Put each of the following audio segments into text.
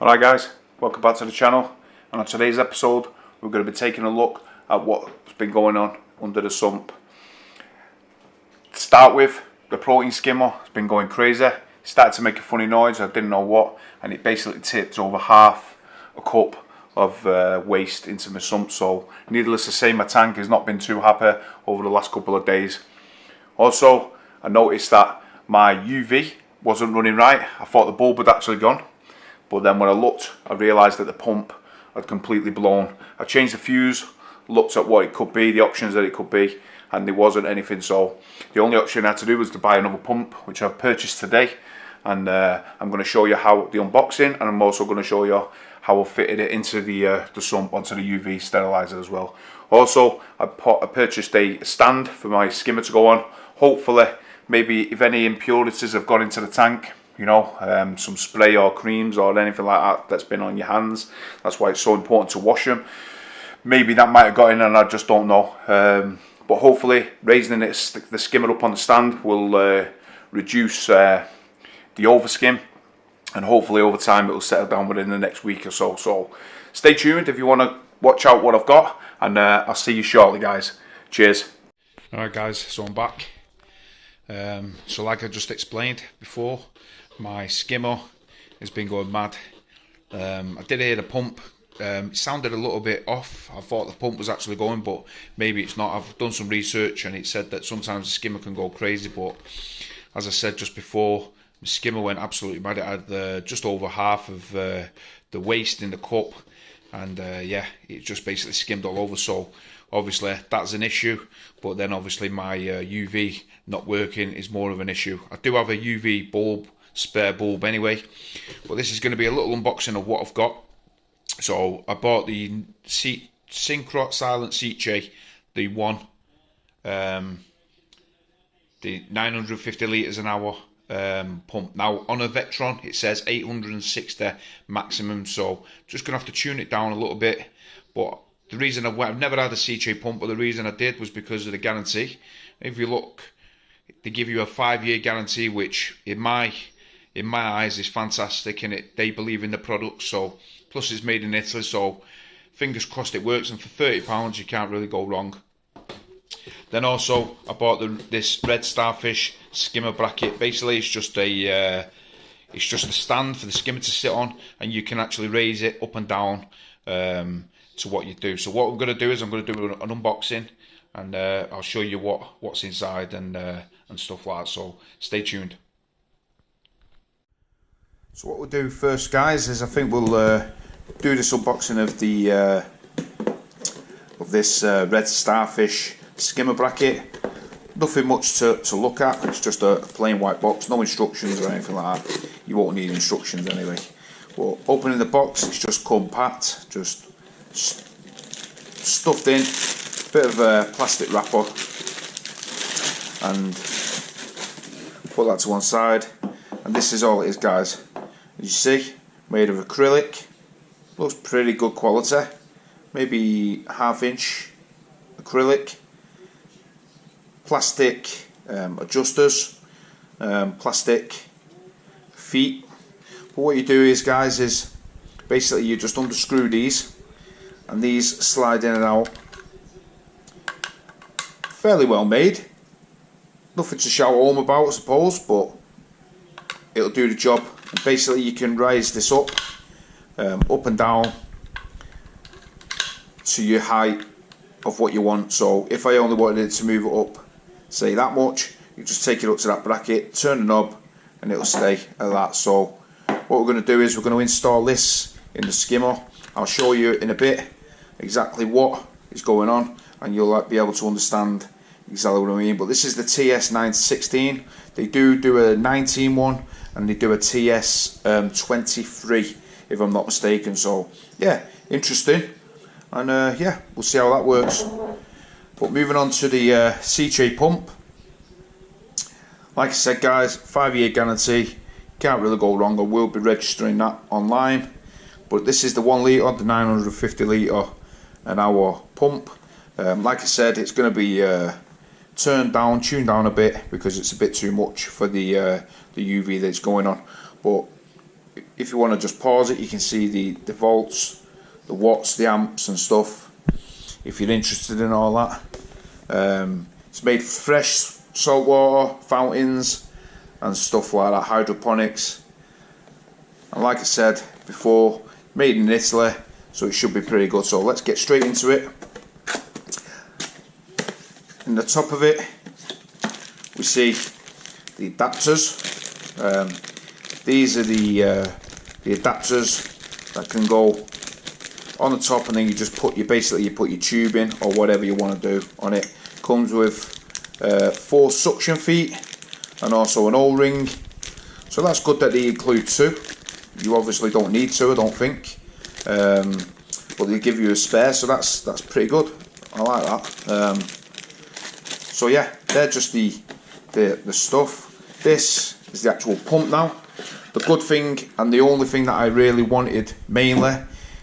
Alright guys, welcome back to the channel, and on today's episode we're going to be taking a look at what's been going on under the sump. To start with, the protein skimmer has been going crazy. It started to make a funny noise, I didn't know what, and it basically tipped over half a cup of waste into my sump. So needless to say, my tank has not been too happy over the last couple of days. Also, I noticed that my UV wasn't running right. I thought the bulb had actually gone, but then when I looked, I realised that the pump had completely blown. I changed the fuse, looked at what it could be, the options that it could be, and there wasn't anything. So the only option I had to do was to buy another pump, which I've purchased today. And I'm going to show you how the unboxing, and I'm also going to show you how I fitted it into the sump onto the UV sterilizer as well. Also, I purchased a stand for my skimmer to go on. Hopefully, maybe if any impurities have gone into the tank, you know, some spray or creams or anything like that that's been on your hands, that's why it's so important to wash them. Maybe that might have got in and I just don't know. But hopefully raising the skimmer up on the stand will reduce the overskim, and hopefully over time it will settle down within the next week or so. So stay tuned if you want to watch out what I've got, and I'll see you shortly guys. Cheers. Alright guys, so I'm back. So like I just explained before, my skimmer has been going mad. I did hear the pump. It sounded a little bit off. I thought the pump was actually going, but maybe it's not. I've done some research and it said that sometimes the skimmer can go crazy, but as I said just before, the skimmer went absolutely mad. It had just over half of the waste in the cup, and yeah, it just basically skimmed all over. So obviously that's an issue, but then obviously my UV not working is more of an issue. I do have a UV bulb, spare bulb anyway, but this is going to be a little unboxing of what I've got. So I bought the Synchro Silent Seat Tray, the one, the 950 litres an hour pump. Now on a Vectron it says 860 maximum, so just gonna have to tune it down a little bit. But the reason I've never had a seat tray pump, but the reason I did was because of the guarantee. If you look, they give you a 5-year guarantee, which in my eyes is fantastic, and they believe in the product. So plus it's made in Italy, so fingers crossed it works, and for £30 you can't really go wrong. Then also I bought this red starfish skimmer bracket. Basically it's just a stand for the skimmer to sit on, and you can actually raise it up and down to what you do. So what I'm going to do is I'm going to do an unboxing, and I'll show you what's inside and stuff like that. So stay tuned. So what we'll do first guys is I think we'll do this unboxing of this red starfish skimmer bracket. Nothing much to look at, it's just a plain white box, no instructions or anything like that. You won't need instructions anyway. Well, opening the box, it's just compact, just stuffed in, bit of a plastic wrapper, and put that to one side. And this is all it is guys. As you see, made of acrylic, looks pretty good quality, maybe 1/2 inch acrylic. Plastic adjusters, plastic feet. But what you do is guys, is basically you just unscrew these, and these slide in and out. Fairly well made, nothing to shout home about I suppose, but it'll do the job. And basically you can raise this up and down to your height of what you want. So if I only wanted it to move it up, say that much, you just take it up to that bracket, turn the knob, and it'll stay at that. So what we're going to do is we're going to install this in the skimmer. I'll show you in a bit exactly what is going on, and you'll be able to understand exactly what I mean. But this is the TS916. They do a 19 one, and they do a TS23 if I'm not mistaken. So yeah, interesting, and yeah, we'll see how that works. But moving on to the seat tray pump, like I said guys, 5-year guarantee, can't really go wrong. I will be registering that online. But this is the 1 litre, the 950 litre an hour pump. Like I said, it's going to be turned down, tuned down a bit, because it's a bit too much for the UV that's going on. But if you want to just pause it, you can see the volts, the watts, the amps and stuff, if you're interested in all that. It's made fresh saltwater, fountains and stuff like that, hydroponics. And like I said before, made in Italy, so it should be pretty good. So let's get straight into it. In the top of it, we see the adapters. These are the adapters that can go on the top, and then you just put you put your tube in or whatever you want to do on it. Comes with 4 suction feet and also an O-ring. So that's good that they include 2. You obviously don't need 2, I don't think, but they give you a spare, so that's pretty good. I like that. So yeah, they're just the stuff. This is the actual pump now. The good thing, and the only thing that I really wanted mainly,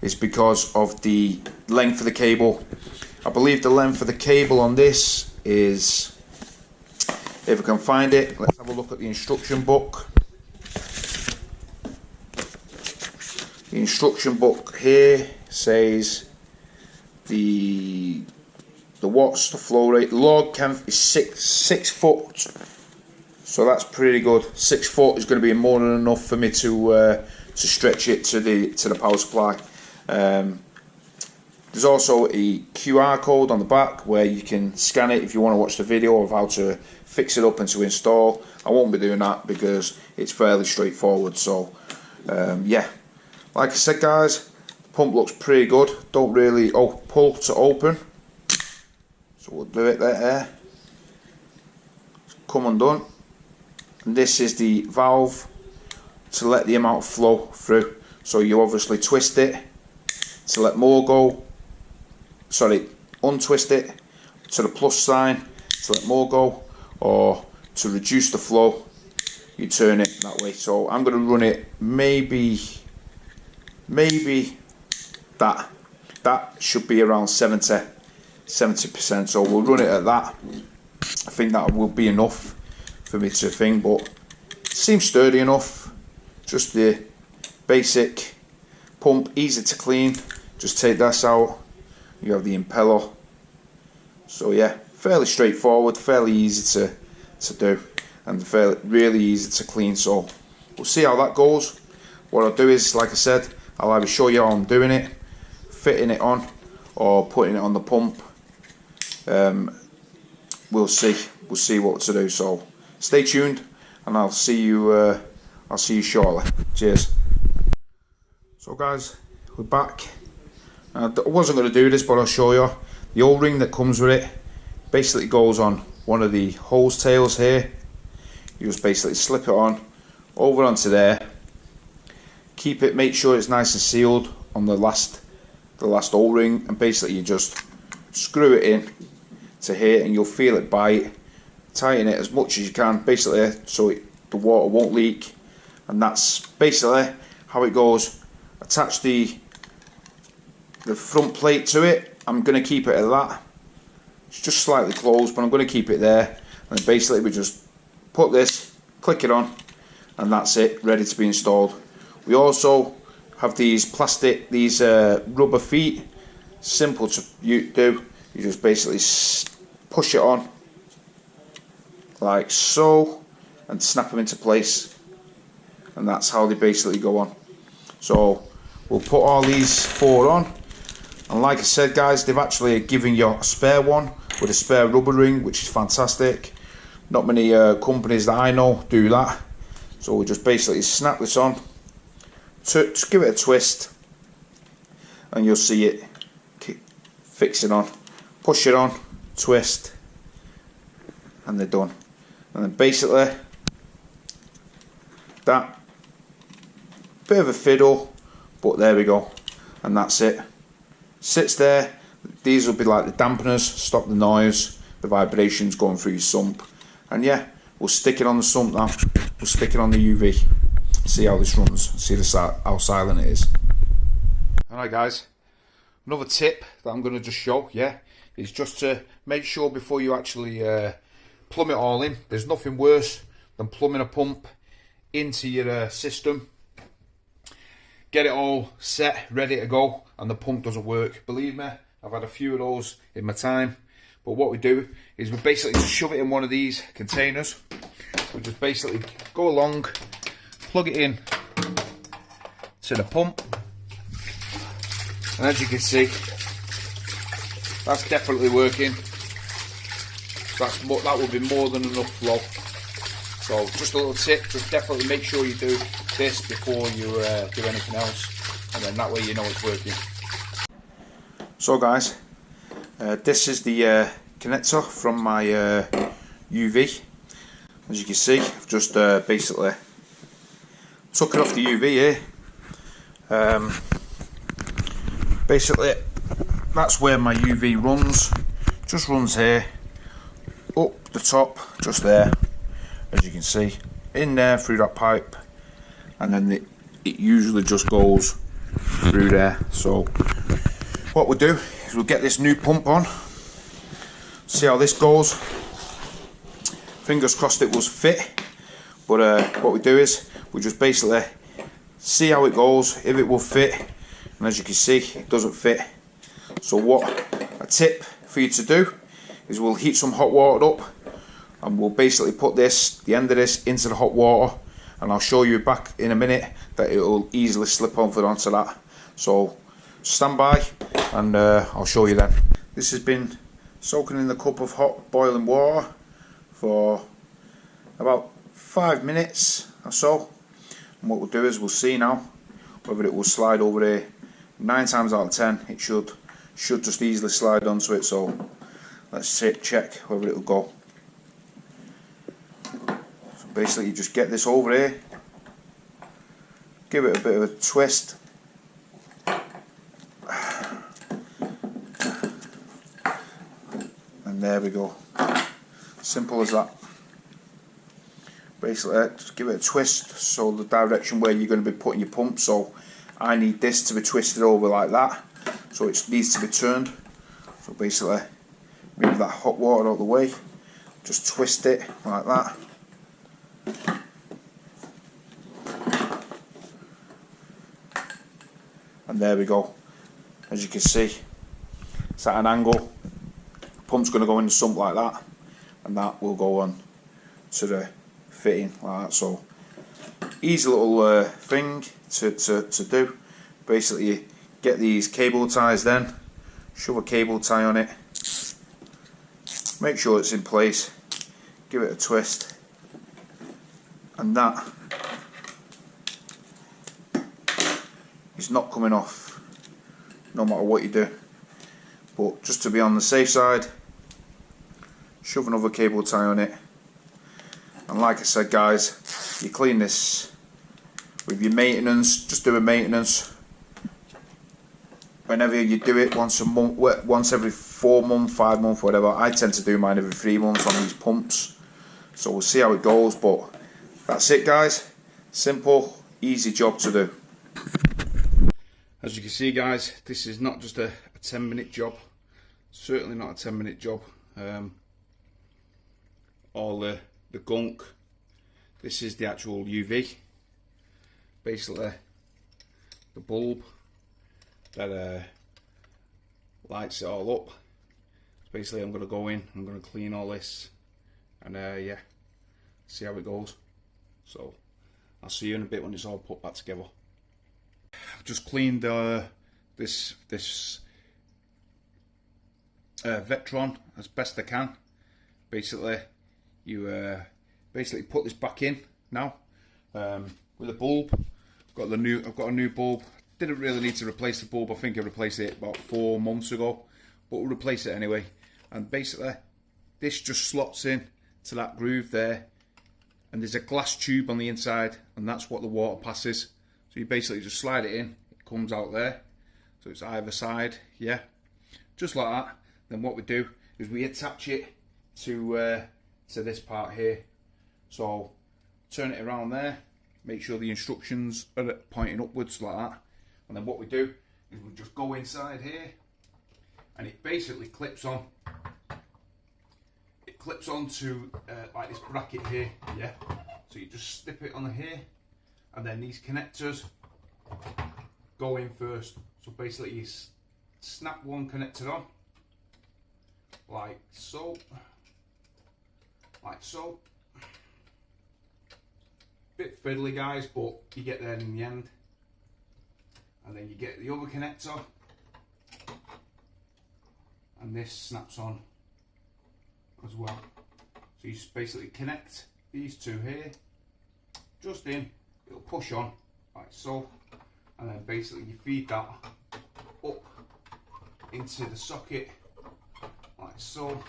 is because of the length of the cable. I believe the length of the cable on this is, if I can find it, let's have a look at the instruction book. The instruction book here says the watts, the flow rate, the log length is 6 foot. So that's pretty good. 6 foot is going to be more than enough for me to stretch it to the power supply. There's also a QR code on the back where you can scan it if you want to watch the video of how to fix it up and to install. I won't be doing that because it's fairly straightforward. So yeah, like I said guys, the pump looks pretty good. Don't really pull to open, so we'll do it there. Come undone. And this is the valve to let the amount of flow through. So you obviously twist it to let more go. Sorry, untwist it to the plus sign to let more go, or to reduce the flow, you turn it that way. So I'm going to run it maybe that should be around 70%. So we'll run it at that. I think that will be enough for me to think, but it seems sturdy enough. Just the basic pump, easy to clean. Just take this out, you have the impeller. So yeah, fairly straightforward, fairly easy to do, and really easy to clean. So we'll see how that goes. What I'll do is, like I said, I'll either show you how I'm doing it, fitting it on, or putting it on the pump. We'll see what to do. So stay tuned, and I'll see you shortly. Cheers. So guys, we're back. I wasn't going to do this, but I'll show you. The O-ring that comes with it basically goes on one of the hose tails here. You just basically slip it on over onto there. Keep it, make sure it's nice and sealed on the last O-ring, and basically you just screw it in to here, and you'll feel it bite. Tighten it as much as you can, basically, so the water won't leak. And that's basically how it goes. Attach the front plate to it. I'm going to keep it at that. It's just slightly closed, but I'm going to keep it there. And basically we just put this, click it on, and that's it, ready to be installed. We also have these rubber feet. Simple to do. You just basically push it on like so and snap them into place, and that's how they basically go on. So we'll put all these 4 on, and like I said guys, they've actually given you a spare one with a spare rubber ring, which is fantastic. Not many companies that I know do that. So we just basically snap this on, just give it a twist, and you'll see it fix it on. Push it on, twist, and they're done. And then basically that, bit of a fiddle, but there we go, and that's it. Sits there. These will be like the dampeners, stop the noise, the vibrations going through your sump. And yeah, we'll stick it on the sump now. We'll stick it on the UV. See how this runs. See how silent it is. Alright guys, another tip that I'm going to just show, is just to make sure before you actually plumb it all in. There's nothing worse than plumbing a pump into your system get it all set, ready to go, and the pump doesn't work. Believe me, I've had a few of those in my time. But what we do is we basically just shove it in one of these containers. We just basically go along, plug it in to the pump, and as you can see, that's definitely working. That will be more than enough flow. So just a little tip, just definitely make sure you do this before you do anything else, and then that way you know it's working. So guys, this is the connector from my UV. As you can see, I've just basically took it off the UV here. Basically, that's where my UV runs. Just runs here, up the top, just there. As you can see, in there through that pipe, and then it usually just goes through there. So what we'll do is we'll get this new pump on, see how this goes. Fingers crossed it was fit, but what we do is we just basically see how it goes, if it will fit, and as you can see it doesn't fit. So what a tip for you to do is we'll heat some hot water up, and we'll basically put the end of this into the hot water, and I'll show you back in a minute that it will easily slip over onto that. So stand by and I'll show you then. This has been soaking in the cup of hot boiling water for about 5 minutes or so, and what we'll do is we'll see now whether it will slide over here. 9 times out of 10 it should just easily slide onto it, so let's check whether it will go. So basically you just get this over here, give it a bit of a twist, and there we go. Simple as that. Basically just give it a twist, so the direction where you're going to be putting your pump. So I need this to be twisted over like that, so it needs to be turned. So basically move that hot water out of the way, just twist it like that, and there we go. As you can see, it's at an angle. The pump's going to go in the sump like that, and that will go on to the fitting like that. So easy little thing to do. Basically you get these cable ties, then shove a cable tie on it, make sure it's in place, give it a twist, and that is not coming off no matter what you do. But just to be on the safe side, shove another cable tie on it, and like I said guys, you clean this with your maintenance. Just do a maintenance whenever you do it, once a month, once every 4 months, 5 months, whatever. I tend to do mine every 3 months on these pumps, so we'll see how it goes. But that's it guys, simple, easy job to do. As you can see guys, this is not just a 10-minute job, certainly not a 10-minute job. All the gunk, this is the actual UV, basically the bulb that lights it all up. So basically I'm going to go in, I'm going to clean all this, and yeah, see how it goes. So I'll see you in a bit when it's all put back together. I've just cleaned this vecton as best I can. Basically you basically put this back in now with a bulb. I've got a new bulb. Didn't really need to replace the bulb. I think I replaced it about 4 months ago, but we'll replace it anyway. And basically this just slots in to that groove there, and there's a glass tube on the inside, and that's what the water passes. So you basically just slide it in, it comes out there, so it's either side, yeah, just like that. Then what we do is we attach it to this part here. So turn it around there, make sure the instructions are pointing upwards like that, and then what we do is we just go inside here, and it basically clips on. It clips onto like this bracket here, yeah. So you just snip it on here, and then these connectors go in first. So basically you snap one connector on, like so, bit fiddly guys, but you get there in the end. And then you get the other connector, and this snaps on as well. So you just basically connect these two here, just in, it'll push on like so, and then basically you feed that up into the socket like so,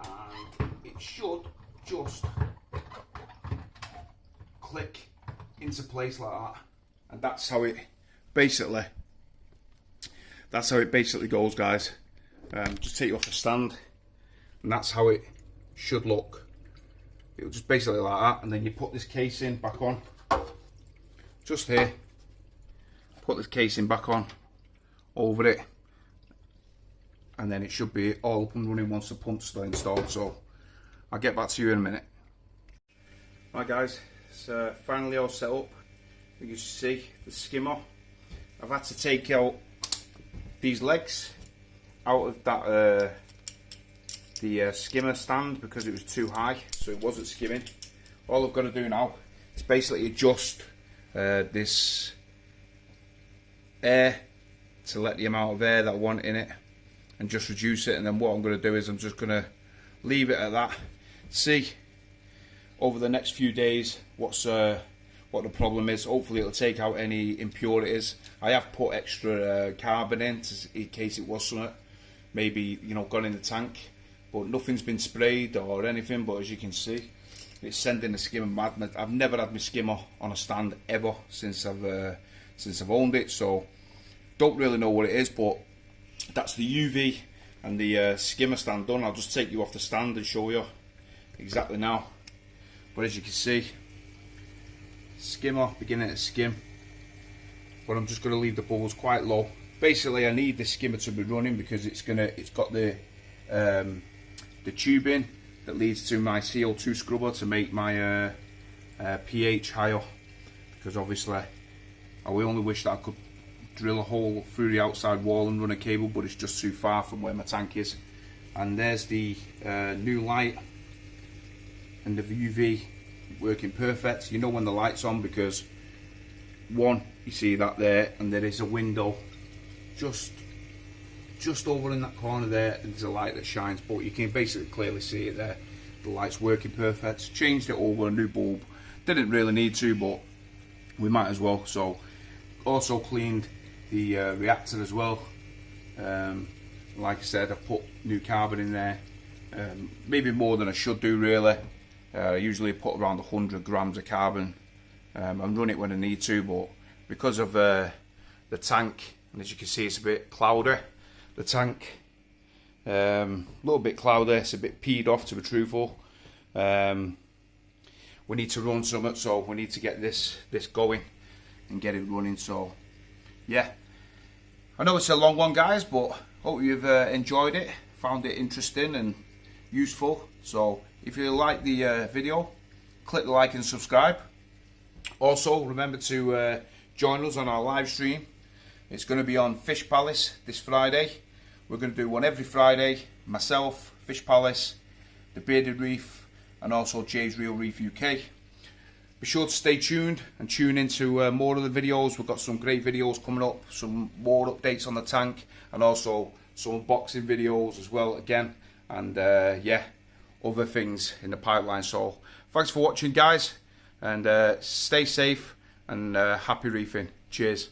and it should just click into place like that, and that's how it basically goes, guys. Just take it off the stand, and that's how it should look. It'll just basically like that, and then you put this casing back on, just here, put this casing back on over it, and then it should be all up and running once the pump's still installed. So I'll get back to you in a minute. Right guys, it's finally all set up. You can see the skimmer. I've had to take out these legs out of that the skimmer stand because it was too high, so it wasn't skimming. All I've got to do now is basically adjust this air to let the amount of air that I want in it, and just reduce it. And then what I'm going to do is I'm just going to leave it at that. See over the next few days what the problem is. Hopefully it'll take out any impurities. I have put extra carbon in case it was something maybe, you know, gone in the tank, but nothing's been sprayed or anything. But as you can see, it's sending the skimmer mad. I've never had my skimmer on a stand ever since I've owned it, so don't really know what it is. But that's the UV and the skimmer stand done. I'll just take you off the stand and show you exactly now. But as you can see, skimmer beginning to skim, but I'm just going to leave the bubbles quite low. Basically I need the skimmer to be running because it's got the tubing that leads to my CO2 scrubber to make my pH higher, because obviously I only wish that I could drill a hole through the outside wall and run a cable, but it's just too far from where my tank is. And there's the new light and the UV working perfect. You know when the light's on because one, you see that there, and there is a window just over in that corner there, and there's a light that shines, but you can basically clearly see it there. The light's working perfect. Changed it over, a new bulb. Didn't really need to, but we might as well. So also cleaned the reactor as well. Like I said, I've put new carbon in there, maybe more than I should do really. I usually put around 100 grams of carbon and run it when I need to, but because of the tank, and as you can see it's a bit cloudy, the tank, a little bit cloudy, it's a bit peed off to be truthful. We need to run something, so we need to get this going and get it running. So yeah, I know it's a long one guys, but hope you've enjoyed it, found it interesting and useful. So if you like the video, click the like and subscribe. Also remember to join us on our live stream. It's going to be on Fishpalace this Friday. We're going to do one every Friday. Myself, Fishpalace, the Bearded Reef, and also Jay's Real Reef UK. Be sure to stay tuned and tune into more of the videos. We've got some great videos coming up, some more updates on the tank, and also some unboxing videos as well again, and yeah, other things in the pipeline. So thanks for watching guys, and stay safe and happy reefing. Cheers.